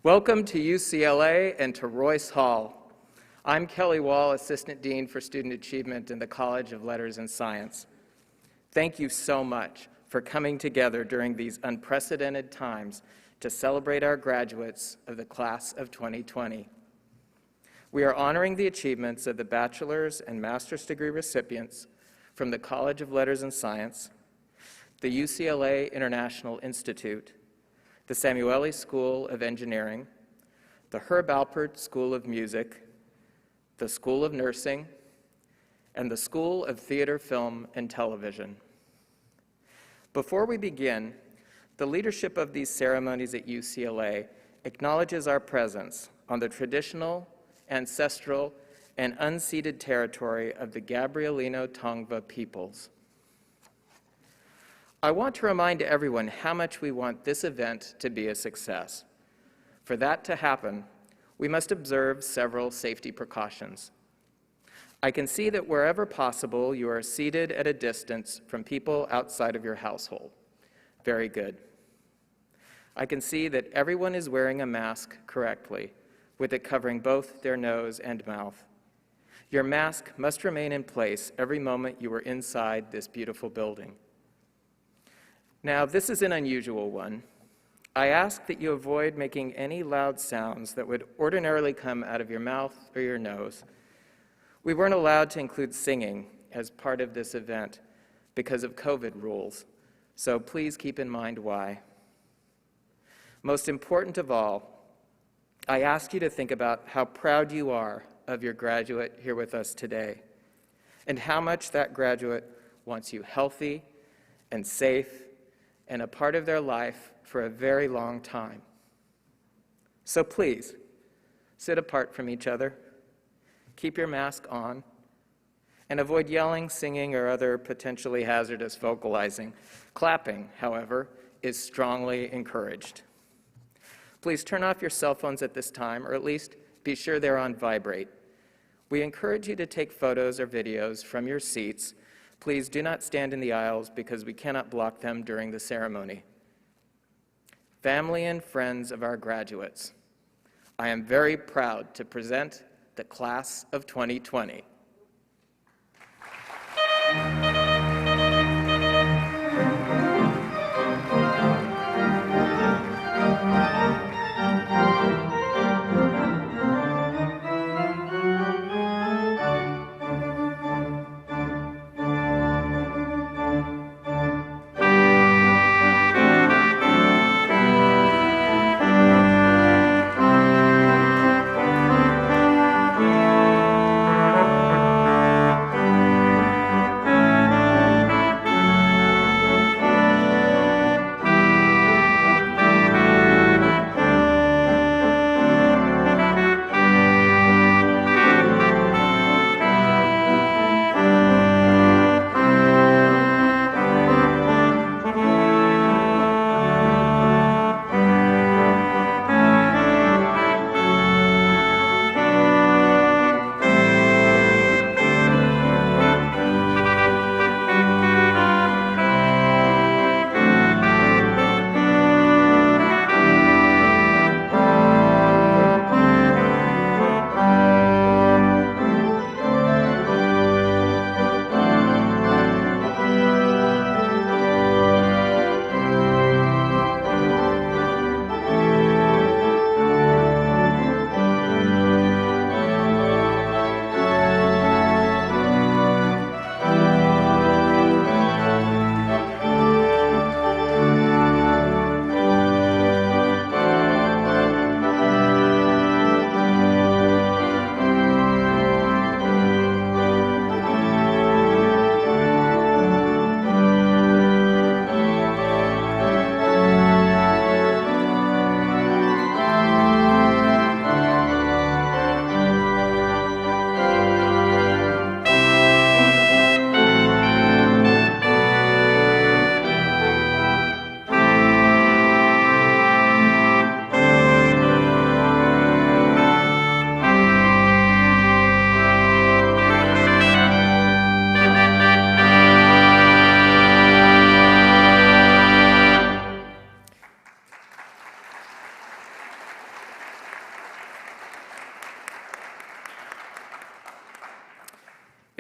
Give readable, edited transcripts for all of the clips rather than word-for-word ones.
Welcome to UCLA and to Royce Hall. I'm Kelly Wall, Assistant Dean for Student Achievement in the College of Letters and Science. Thank you so much for coming together during these unprecedented times to celebrate our graduates of the class of 2020. We are honoring the achievements of the bachelor's and master's degree recipients from the College of Letters and Science, the UCLA International Institute, the Samueli School of Engineering, the Alpert School of Music, the School of Nursing, and the School of Theater, Film, and Television. Before we begin, the leadership of these ceremonies at UCLA acknowledges our presence on the traditional, ancestral, and unceded territory of the Gabrielino Tongva peoples. I want to remind everyone how much we want this event to be a success. For that to happen, we must observe several safety precautions. I can see that wherever possible, you are seated at a distance from people outside of your household. Very good. I can see that everyone is wearing a mask correctly, with it covering both their nose and mouth. Your mask must remain in place every moment you are inside this beautiful building. Now, this is an unusual one. I ask that you avoid making any loud sounds that would ordinarily come out of your mouth or your nose. We weren't allowed to include singing as part of this event because of COVID rules, so please keep in mind why. Most important of all, I ask you to think about how proud you are of your graduate here with us today, and how much that graduate wants you healthy and safe and a part of their life for a very long time. So please, sit apart from each other, keep your mask on, and avoid yelling, singing, or other potentially hazardous vocalizing. Clapping, however, is strongly encouraged. Please turn off your cell phones at this time, or at least be sure they're on vibrate. We encourage you to take photos or videos from your seats. Please do not stand in the aisles because we cannot block them during the ceremony. Family and friends of our graduates, I am very proud to present the class of 2020.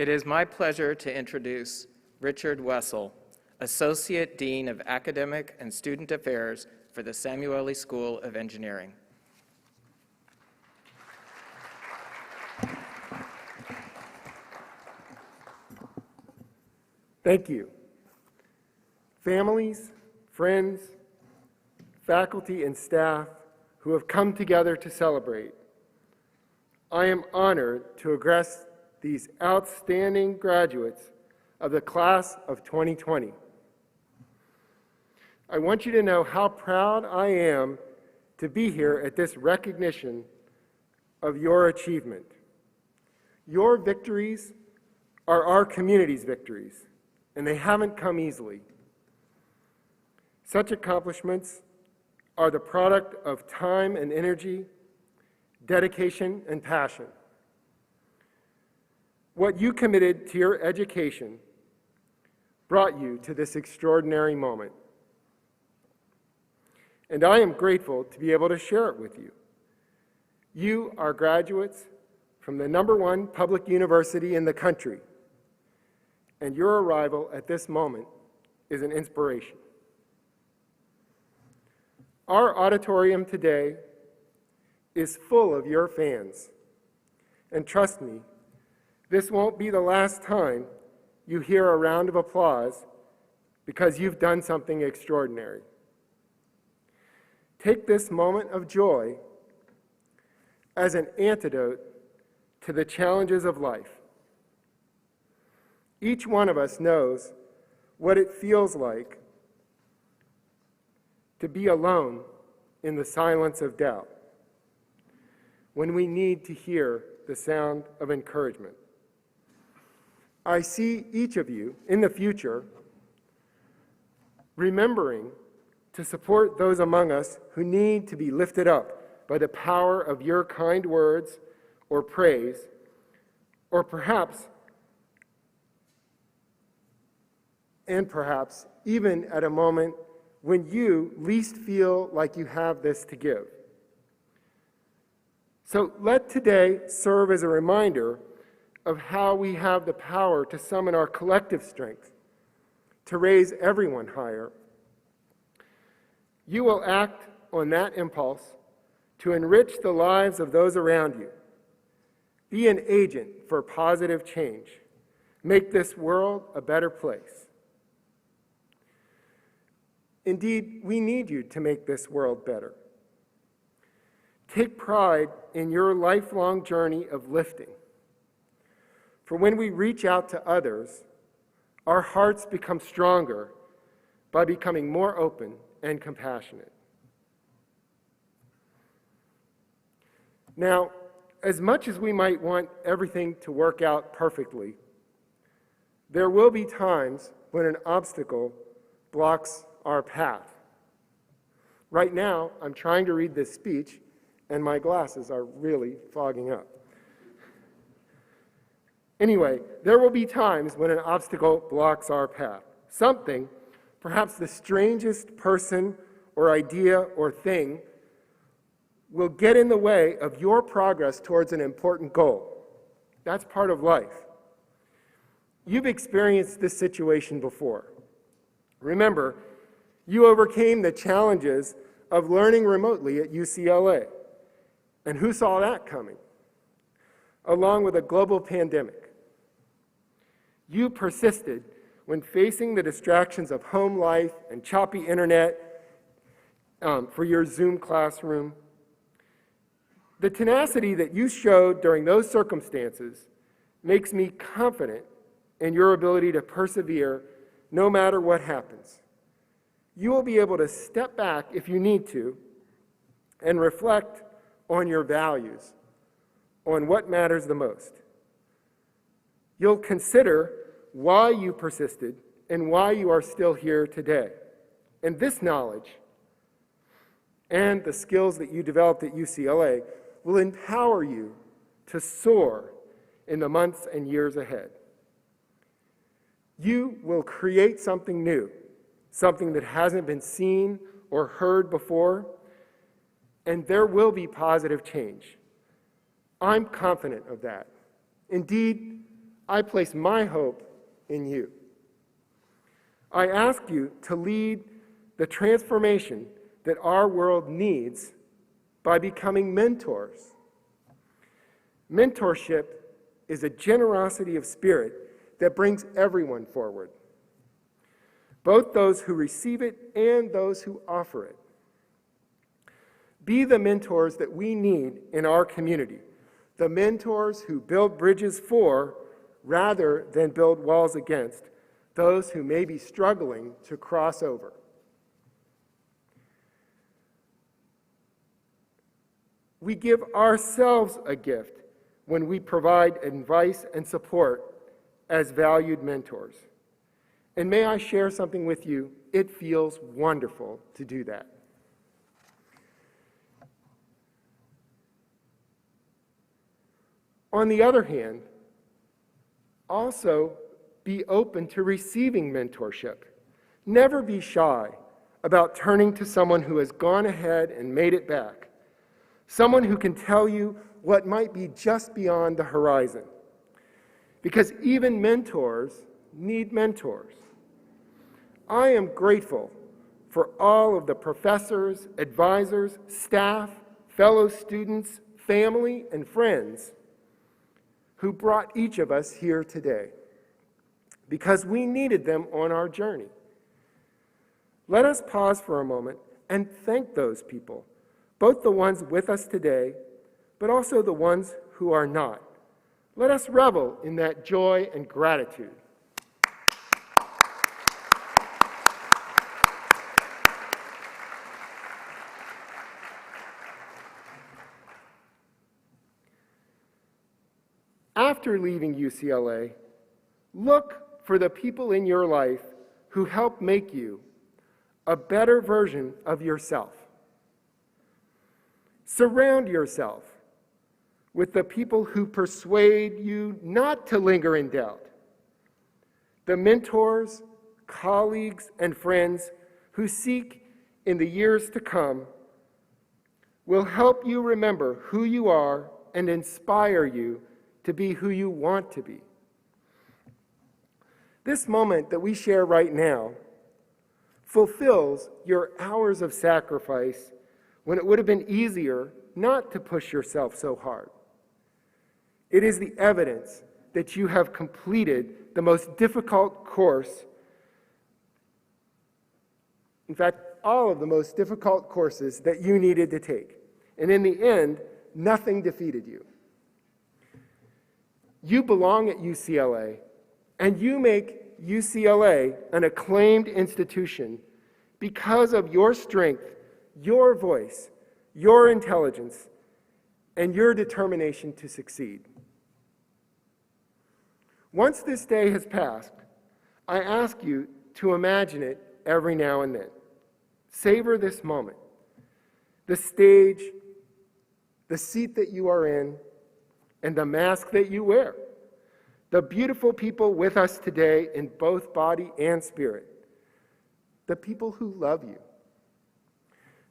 It is my pleasure to introduce Richard Wessel, Associate Dean of Academic and Student Affairs for the Samueli School of Engineering. Thank you. Families, friends, faculty, and staff who have come together to celebrate, I am honored to address these outstanding graduates of the class of 2020. I want you to know how proud I am to be here at this recognition of your achievement. Your victories are our community's victories, and they haven't come easily. Such accomplishments are the product of time and energy, dedication and passion. What you committed to your education brought you to this extraordinary moment. And I am grateful to be able to share it with you. You are graduates from the #1 public university in the country, and your arrival at this moment is an inspiration. Our auditorium today is full of your fans, and trust me, this won't be the last time you hear a round of applause because you've done something extraordinary. Take this moment of joy as an antidote to the challenges of life. Each one of us knows what it feels like to be alone in the silence of doubt, when we need to hear the sound of encouragement. I see each of you in the future remembering to support those among us who need to be lifted up by the power of your kind words or praise, or perhaps even at a moment when you least feel like you have this to give. So let today serve as a reminder of how we have the power to summon our collective strength to raise everyone higher. You will act on that impulse to enrich the lives of those around you. Be an agent for positive change. Make this world a better place. Indeed, we need you to make this world better. Take pride in your lifelong journey of lifting. For when we reach out to others, our hearts become stronger by becoming more open and compassionate. Now, as much as we might want everything to work out perfectly, there will be times when an obstacle blocks our path. Right now, I'm trying to read this speech, and my glasses are really fogging up. Anyway, there will be times when an obstacle blocks our path. Something, perhaps the strangest person or idea or thing, will get in the way of your progress towards an important goal. That's part of life. You've experienced this situation before. Remember, you overcame the challenges of learning remotely at UCLA. And who saw that coming? Along with a global pandemic. You persisted when facing the distractions of home life and choppy internet for your Zoom classroom. The tenacity that you showed during those circumstances makes me confident in your ability to persevere no matter what happens. You will be able to step back if you need to and reflect on your values, on what matters the most. You'll consider why you persisted and why you are still here today. And this knowledge and the skills that you developed at UCLA will empower you to soar in the months and years ahead. You will create something new, something that hasn't been seen or heard before, and there will be positive change. I'm confident of that. Indeed, I place my hope in you. I ask you to lead the transformation that our world needs by becoming mentors. Mentorship is a generosity of spirit that brings everyone forward, both those who receive it and those who offer it. Be the mentors that we need in our community, the mentors who build bridges for, rather than build walls against, those who may be struggling to cross over. We give ourselves a gift when we provide advice and support as valued mentors. And may I share something with you? It feels wonderful to do that. On the other hand, also be open to receiving mentorship. Never be shy about turning to someone who has gone ahead and made it back, someone who can tell you what might be just beyond the horizon. Because even mentors need mentors. I am grateful for all of the professors, advisors, staff, fellow students, family, and friends who brought each of us here today, because we needed them on our journey. Let us pause for a moment and thank those people, both the ones with us today, but also the ones who are not. Let us revel in that joy and gratitude. After leaving UCLA, look for the people in your life who help make you a better version of yourself. Surround yourself with the people who persuade you not to linger in doubt, the mentors, colleagues, and friends who seek in the years to come will help you remember who you are and inspire you to be who you want to be. This moment that we share right now fulfills your hours of sacrifice when it would have been easier not to push yourself so hard. It is the evidence that you have completed the most difficult course, in fact, all of the most difficult courses that you needed to take. And in the end, nothing defeated you. You belong at UCLA, and you make UCLA an acclaimed institution because of your strength, your voice, your intelligence, and your determination to succeed. Once this day has passed, I ask you to imagine it every now and then. Savor this moment, the stage, the seat that you are in, and the mask that you wear, the beautiful people with us today in both body and spirit, the people who love you.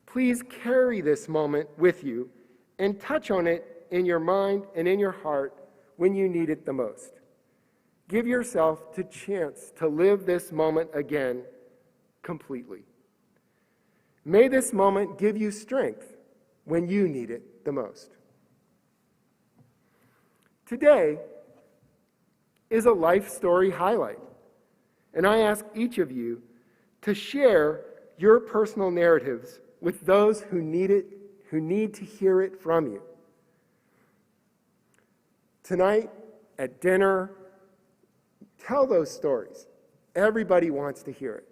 Please carry this moment with you and touch on it in your mind and in your heart when you need it the most. Give yourself the chance to live this moment again completely. May this moment give you strength when you need it the most. Today is a life story highlight, and I ask each of you to share your personal narratives with those who need it, who need to hear it from you. Tonight, at dinner, tell those stories. Everybody wants to hear it.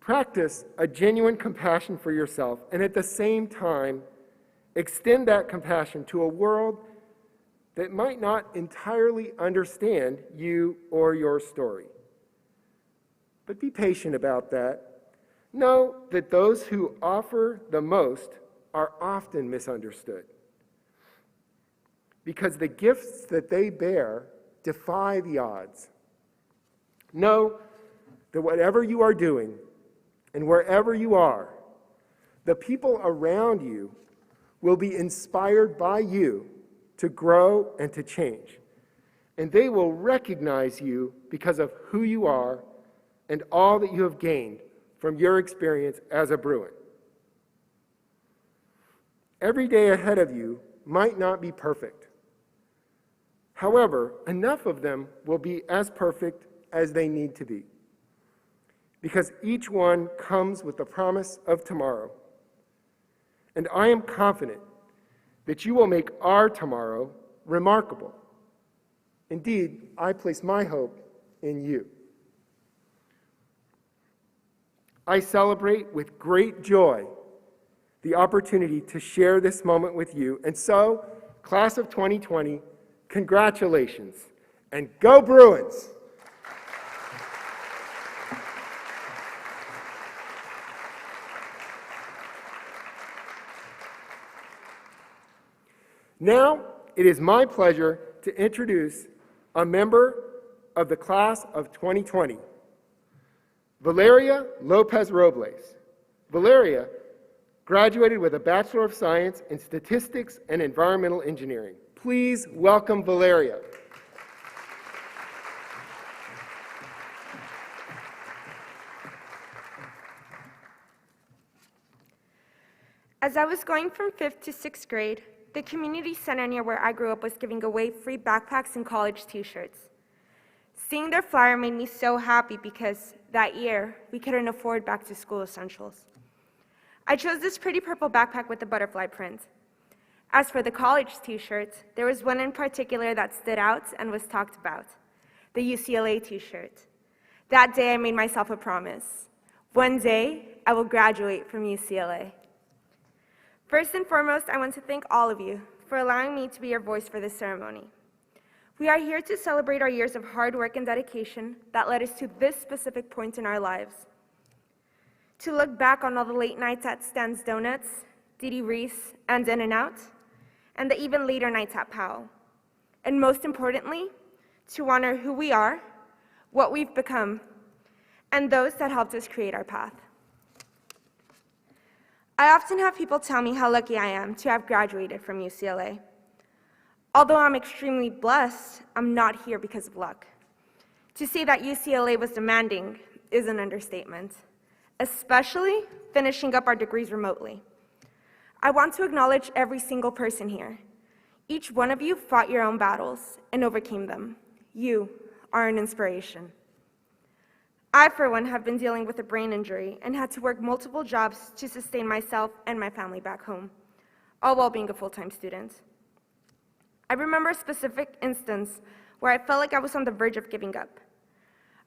Practice a genuine compassion for yourself, and at the same time, extend that compassion to a world that might not entirely understand you or your story. But be patient about that. Know that those who offer the most are often misunderstood, because the gifts that they bear defy the odds. Know that whatever you are doing and wherever you are, the people around you will be inspired by you to grow and to change. and they will recognize you because of who you are and all that you have gained from your experience as a Bruin. Every day ahead of you might not be perfect. However, enough of them will be as perfect as they need to be, because each one comes with the promise of tomorrow. And I am confident that you will make our tomorrow remarkable. Indeed, I place my hope in you. I celebrate with great joy the opportunity to share this moment with you. And so, class of 2020, congratulations, and go Bruins! Now, it is my pleasure to introduce a member of the class of 2020, Valeria Lopez Robles. Valeria graduated with a Bachelor of Science in Statistics and Environmental Engineering. Please welcome Valeria. As I was going from 5th to 6th grade, the community center near where I grew up was giving away free backpacks and college t-shirts. Seeing their flyer made me so happy because that year, we couldn't afford back-to-school essentials. I chose this pretty purple backpack with the butterfly print. As for the college t-shirts, there was one in particular that stood out and was talked about, the UCLA t-shirt. That day, I made myself a promise. One day, I will graduate from UCLA. First and foremost, I want to thank all of you for allowing me to be your voice for this ceremony. We are here to celebrate our years of hard work and dedication that led us to this specific point in our lives. To look back on all the late nights at Stan's Donuts, Didi Reese, and In-N-Out, and the even later nights at Powell. And most importantly, to honor who we are, what we've become, and those that helped us create our path. I often have people tell me how lucky I am to have graduated from UCLA. Although I'm extremely blessed, I'm not here because of luck. To say that UCLA was demanding is an understatement, especially finishing up our degrees remotely. I want to acknowledge every single person here. Each one of you fought your own battles and overcame them. You are an inspiration. I, for one, have been dealing with a brain injury and had to work multiple jobs to sustain myself and my family back home, all while being a full-time student. I remember a specific instance where I felt like I was on the verge of giving up.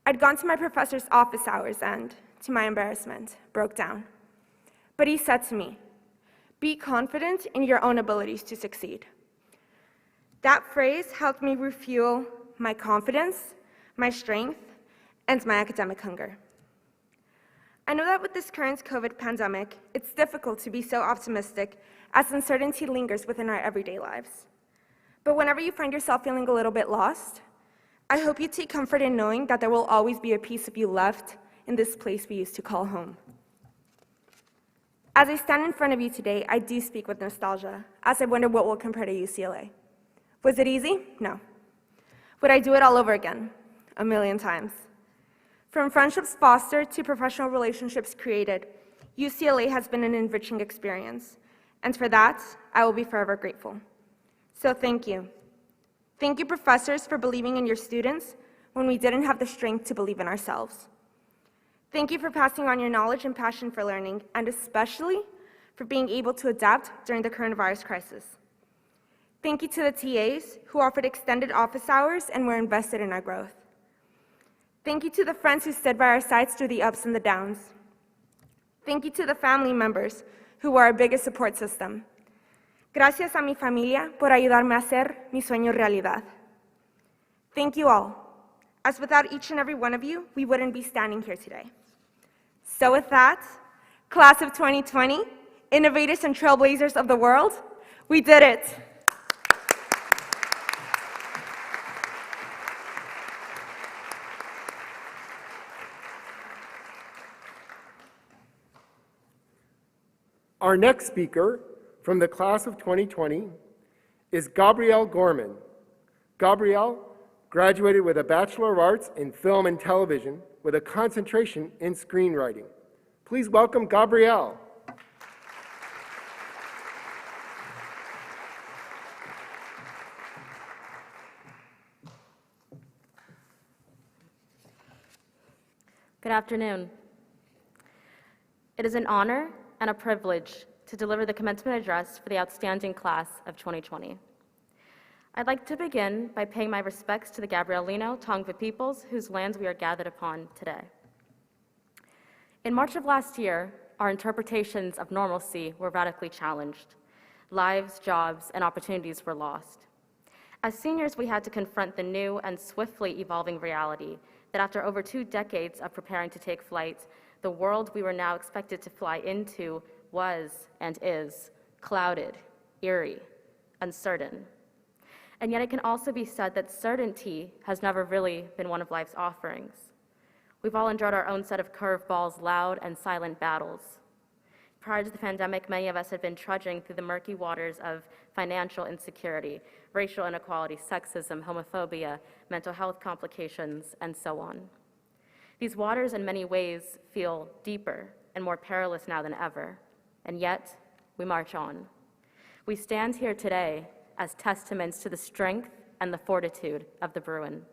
I'd gone to my professor's office hours and, to my embarrassment, broke down. But he said to me, "Be confident in your own abilities to succeed." That phrase helped me refuel my confidence, my strength, and my academic hunger. I know that with this current COVID pandemic, it's difficult to be so optimistic as uncertainty lingers within our everyday lives. But whenever you find yourself feeling a little bit lost, I hope you take comfort in knowing that there will always be a piece of you left in this place we used to call home. As I stand in front of you today, I do speak with nostalgia, as I wonder what will compare to UCLA. Was it easy? No. Would I do it all over again? 1,000,000 times. From friendships fostered to professional relationships created, UCLA has been an enriching experience, and for that, I will be forever grateful. So thank you. Thank you, professors, for believing in your students when we didn't have the strength to believe in ourselves. Thank you for passing on your knowledge and passion for learning, and especially for being able to adapt during the coronavirus crisis. Thank you to the TAs who offered extended office hours and were invested in our growth. Thank you to the friends who stood by our sides through the ups and the downs. Thank you to the family members who were our biggest support system. Gracias a mi familia por ayudarme a hacer mi sueño realidad. Thank you all, as without each and every one of you, we wouldn't be standing here today. So with that, class of 2020, innovators and trailblazers of the world, we did it. Our next speaker from the class of 2020 is Gabrielle Gorman. Gabrielle Graduated with a Bachelor of Arts in Film and Television with a concentration in screenwriting. Please welcome Gabrielle. Good afternoon. It is an honor and a privilege to deliver the commencement address for the outstanding class of 2020. I'd like to begin by paying my respects to the Gabrielino Tongva peoples whose lands we are gathered upon today. In March of last year, our interpretations of normalcy were radically challenged. Lives, jobs, and opportunities were lost. As seniors, we had to confront the new and swiftly evolving reality that after over 2 decades of preparing to take flight, the world we were now expected to fly into was and is clouded, eerie, uncertain. And yet it can also be said that certainty has never really been one of life's offerings. We've all endured our own set of curveballs, loud and silent battles. Prior to the pandemic, many of us had been trudging through the murky waters of financial insecurity, racial inequality, sexism, homophobia, mental health complications, and so on. These waters in many ways feel deeper and more perilous now than ever, and yet we march on. We stand here today as testaments to the strength and the fortitude of the Bruin.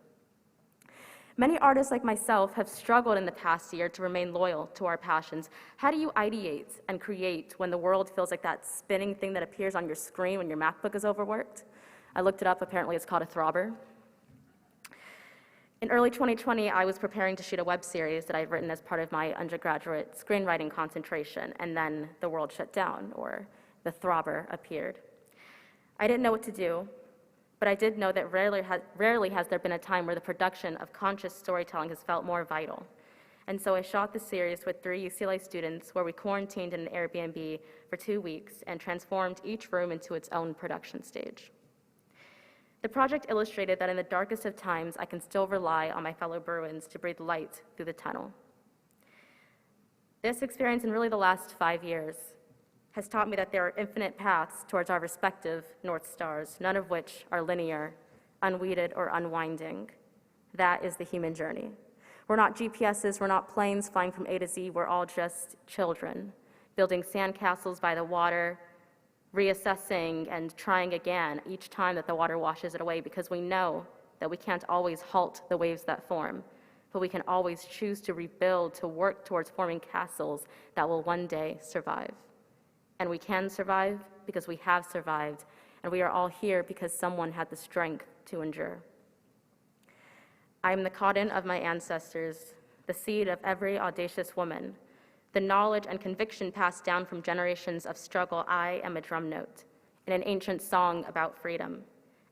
Many artists like myself have struggled in the past year to remain loyal to our passions. How do you ideate and create when the world feels like that spinning thing that appears on your screen when your MacBook is overworked? I looked it up, apparently it's called a throbber. In early 2020, I was preparing to shoot a web series that I had written as part of my undergraduate screenwriting concentration, and then the world shut down, or the throbber appeared. I didn't know what to do, but I did know that rarely has there been a time where the production of conscious storytelling has felt more vital. And so I shot the series with 3 UCLA students where we quarantined in an Airbnb for 2 weeks and transformed each room into its own production stage. The project illustrated that in the darkest of times, I can still rely on my fellow Bruins to breathe light through the tunnel. This experience, in really the last 5 years, has taught me that there are infinite paths towards our respective North Stars, none of which are linear, unweeded, or unwinding. That is the human journey. We're not GPSs, we're not planes flying from A to Z, we're all just children, building sandcastles by the water, reassessing and trying again each time that the water washes it away, because we know that we can't always halt the waves that form, but we can always choose to rebuild, to work towards forming castles that will one day survive. And we can survive because we have survived, and we are all here because someone had the strength to endure. I am the cotton of my ancestors, the seed of every audacious woman, the knowledge and conviction passed down from generations of struggle. I am a drum note in an ancient song about freedom.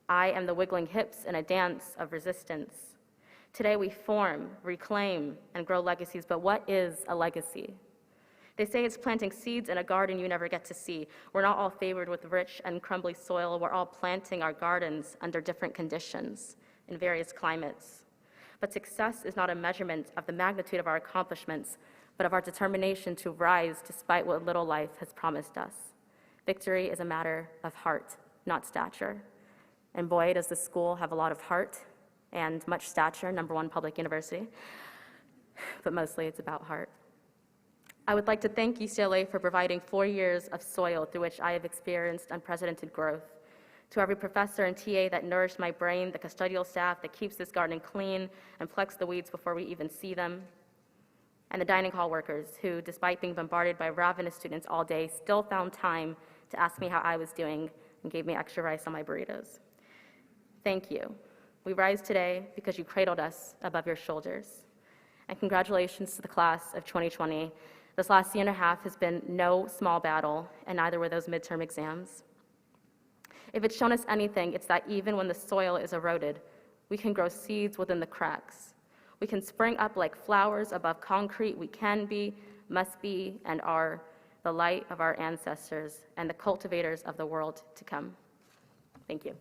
I am the wiggling hips in a dance of resistance. Today we form, reclaim, and grow legacies, but what is a legacy? They say it's planting seeds in a garden you never get to see. We're not all favored with rich and crumbly soil. We're all planting our gardens under different conditions in various climates. But success is not a measurement of the magnitude of our accomplishments, but of our determination to rise despite what little life has promised us. Victory is a matter of heart, not stature. And boy, does this school have a lot of heart and much stature, #1 public university, but mostly it's about heart. I would like to thank UCLA for providing 4 years of soil through which I have experienced unprecedented growth. To every professor and TA that nourished my brain, the custodial staff that keeps this garden clean and plucks the weeds before we even see them, and the dining hall workers who, despite being bombarded by ravenous students all day, still found time to ask me how I was doing and gave me extra rice on my burritos. Thank you. We rise today because you cradled us above your shoulders. And congratulations to the class of 2020. This last year and a half has been no small battle, and neither were those midterm exams. If it's shown us anything, it's that even when the soil is eroded, we can grow seeds within the cracks. We can spring up like flowers above concrete. We can be, must be, and are the light of our ancestors and the cultivators of the world to come. Thank you.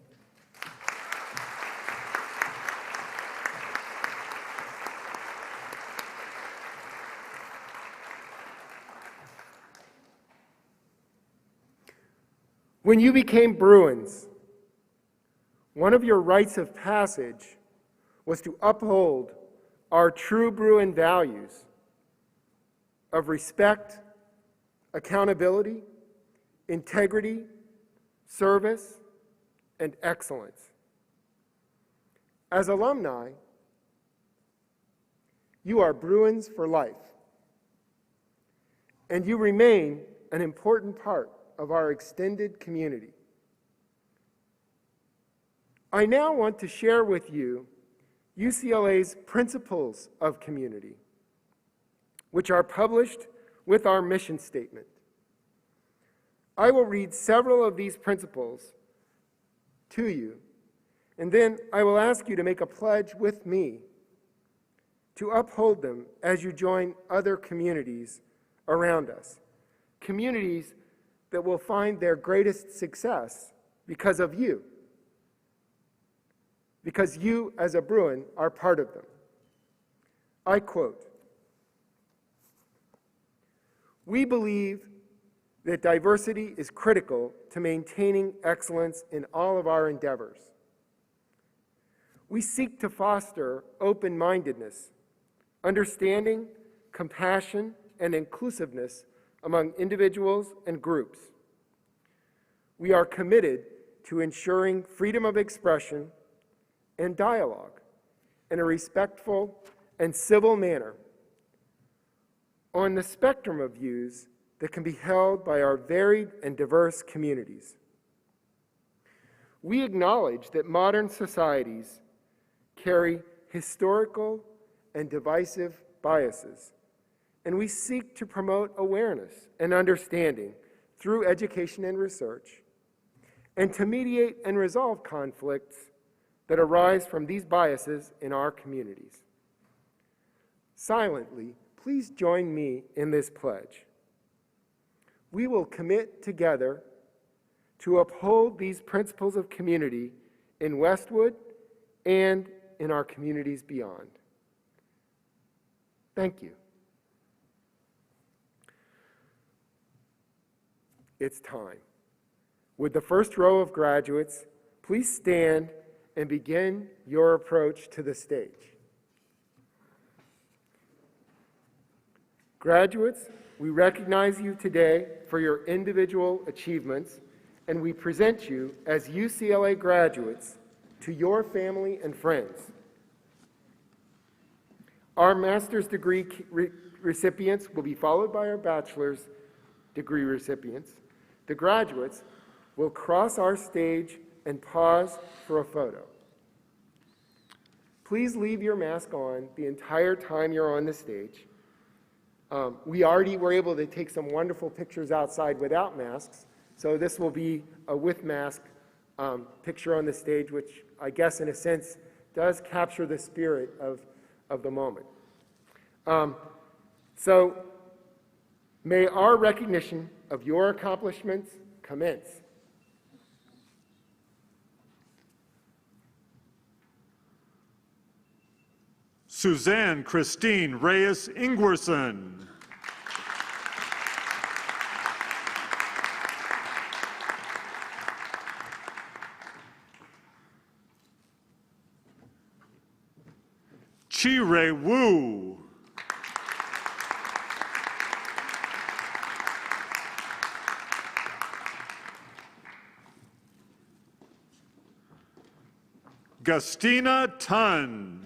When you became Bruins, one of your rites of passage was to uphold our true Bruin values of respect, accountability, integrity, service, and excellence. As alumni, you are Bruins for life, and you remain an important part of our extended community. I now want to share with you UCLA's Principles of Community, which are published with our mission statement. I will read several of these principles to you, and then I will ask you to make a pledge with me to uphold them as you join other communities around us, communities that will find their greatest success because of you, because you as a Bruin are part of them. I quote, "We believe that diversity is critical to maintaining excellence in all of our endeavors. We seek to foster open-mindedness, understanding, compassion, and inclusiveness among individuals and groups. We are committed to ensuring freedom of expression and dialogue in a respectful and civil manner on the spectrum of views that can be held by our varied and diverse communities. We acknowledge that modern societies carry historical and divisive biases, and we seek to promote awareness and understanding through education and research, and to mediate and resolve conflicts that arise from these biases in our communities. Silently, please join me in this pledge. We will commit together to uphold these principles of community in Westwood and in our communities beyond." Thank you. It's time. Would the first row of graduates please stand and begin your approach to the stage? Graduates, we recognize you today for your individual achievements, and we present you as UCLA graduates to your family and friends. Our master's degree recipients will be followed by our bachelor's degree recipients. The graduates will cross our stage and pause for a photo. Please leave your mask on the entire time you're on the stage. We already were able to take some wonderful pictures outside without masks, so this will be a with mask picture on the stage, which I guess in a sense does capture the spirit of the moment. So may our recognition of your accomplishments commence. Suzanne Christine Reyes Ingwerson. Chi-Ray Wu. Gustina Tun.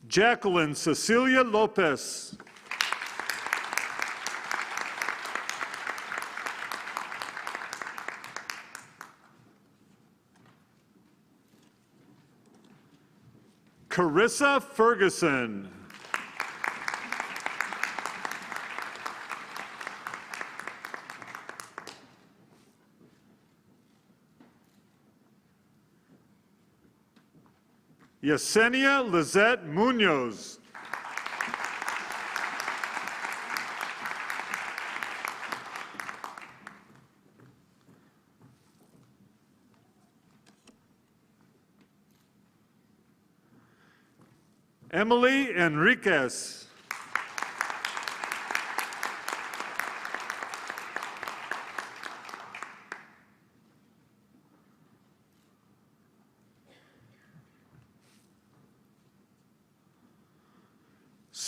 Jacqueline Cecilia Lopez. Carissa Ferguson. Yesenia Lizette Munoz. Emily Enriquez.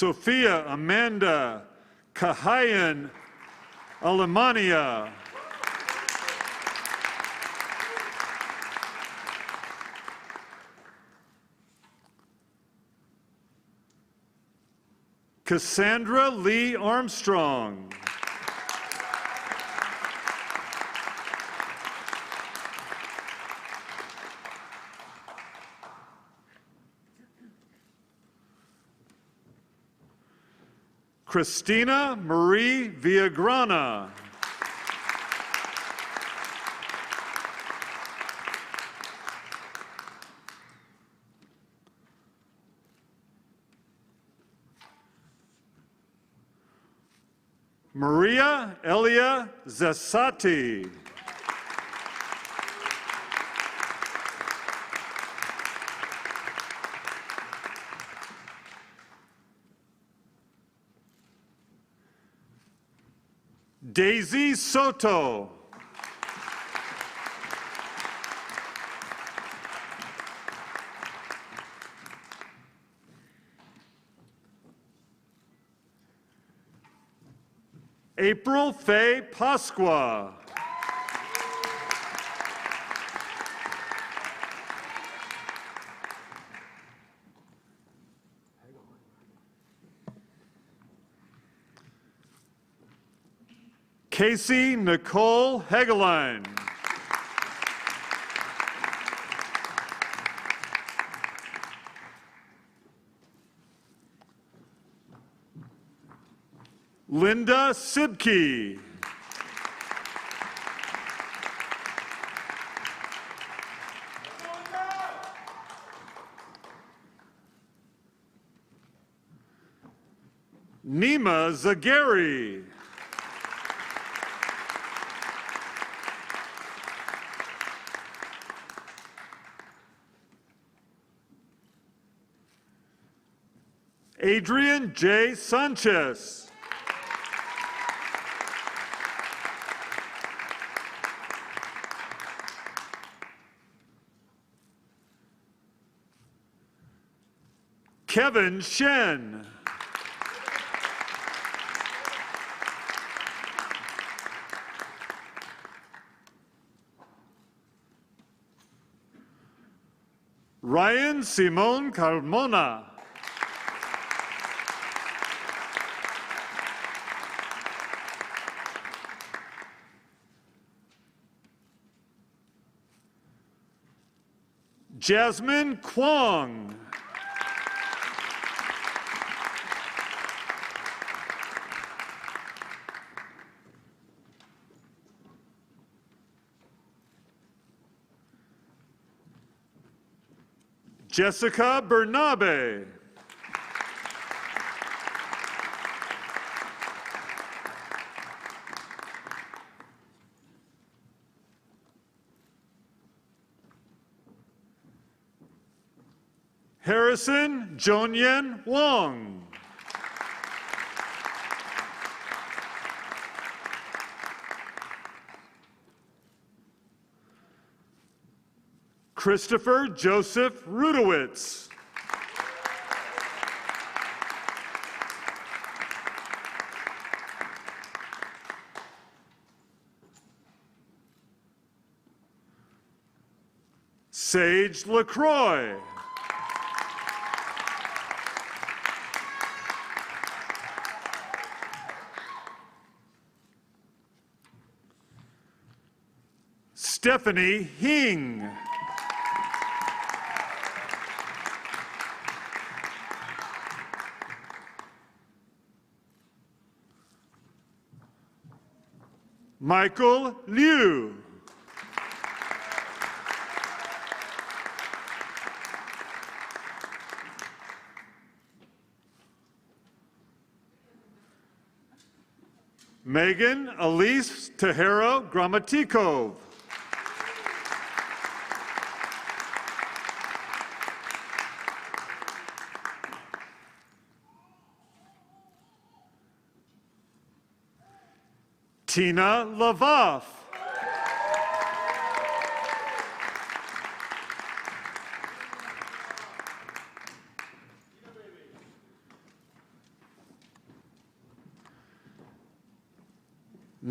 Sophia Amanda Kahayan Alemania. Cassandra Lee Armstrong. Christina Marie Villagrana. Maria Elia Zessati. Daisy Soto. April Faye Pasqua. Casey Nicole Hegeline. Linda Sibke. Nima Zagari. Adrian J. Sanchez. Kevin Shen. Ryan Simon Carmona. Jasmine Kwong. Jessica Bernabe. Harrison Jonyen Wong. Christopher Joseph Rudowitz. Sage LaCroix. Stephanie Hing. Michael Liu. Megan Elise Tejero Gramatikov. Tina Lavoff.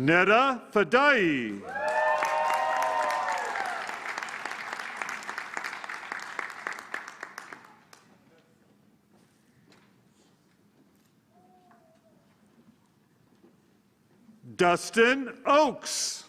Neda Fadai. Dustin Oakes.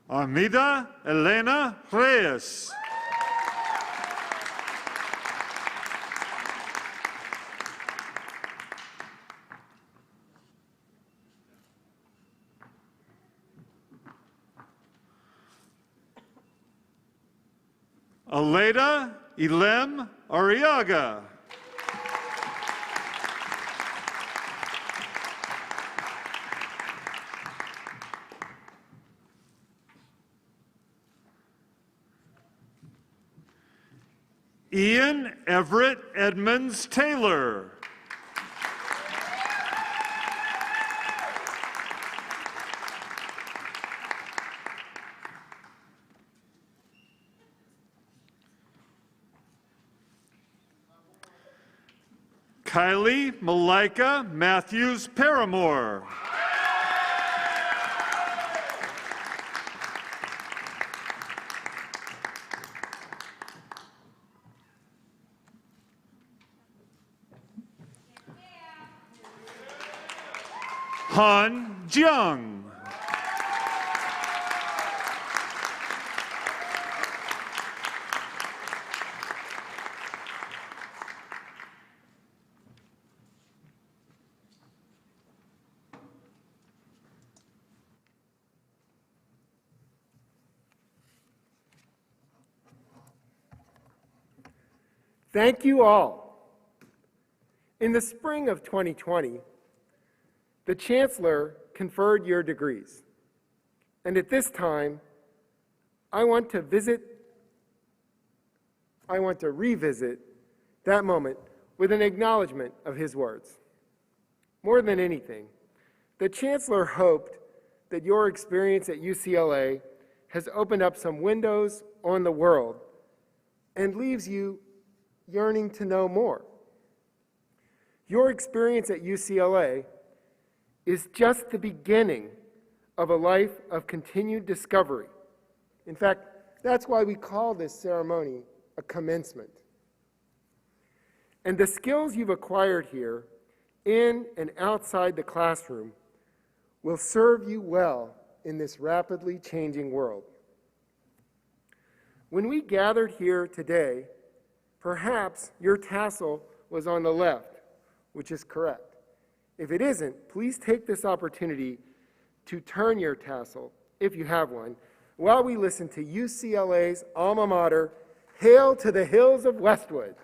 Armida Elena Reyes. Aleda Ilem Arriaga. Ian Everett Edmonds Taylor. Kylie Malika Matthews Paramore. Han Jiang. Thank you all. In the spring of 2020, the Chancellor conferred your degrees. And at this time, I want to revisit that moment with an acknowledgement of his words. More than anything, the Chancellor hoped that your experience at UCLA has opened up some windows on the world and leaves you yearning to know more. Your experience at UCLA is just the beginning of a life of continued discovery. In fact, that's why we call this ceremony a commencement. And the skills you've acquired here, in and outside the classroom, will serve you well in this rapidly changing world. When we gathered here today, perhaps your tassel was on the left, which is correct. If it isn't, please take this opportunity to turn your tassel, if you have one, while we listen to UCLA's alma mater, Hail to the Hills of Westwood.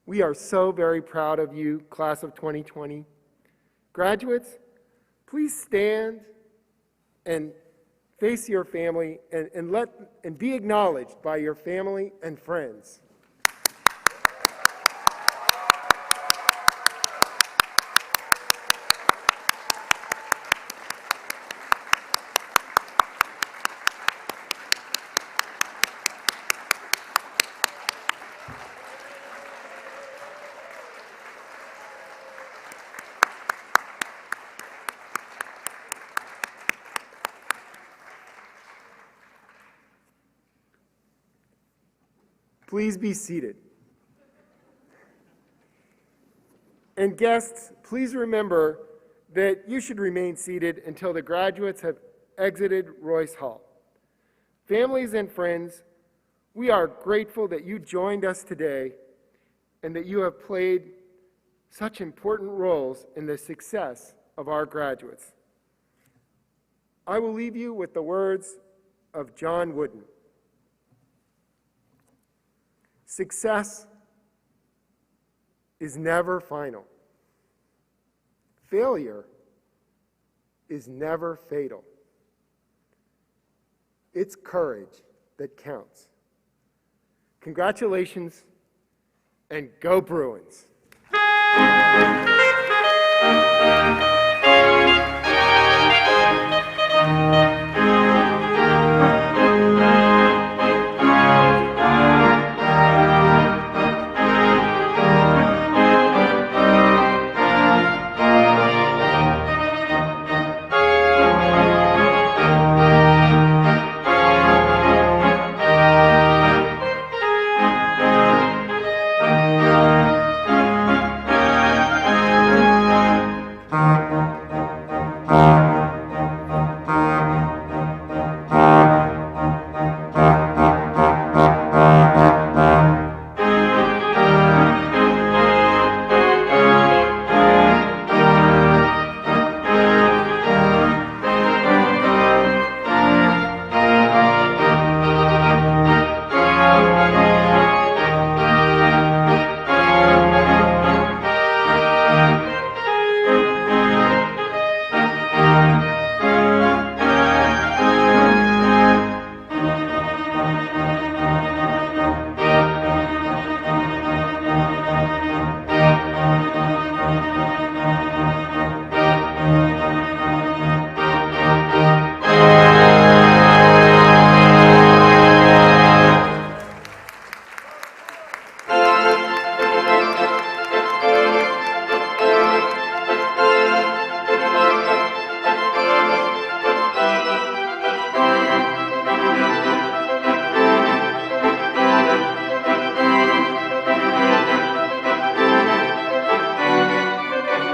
We are so very proud of you, class of 2020. Graduates, please stand and face your family and be acknowledged by your family and friends. Please be seated. And guests, please remember that you should remain seated until the graduates have exited Royce Hall. Families and friends, we are grateful that you joined us today and that you have played such important roles in the success of our graduates. I will leave you with the words of John Wooden. Success is never final. Failure is never fatal. It's courage that counts. Congratulations, and go Bruins!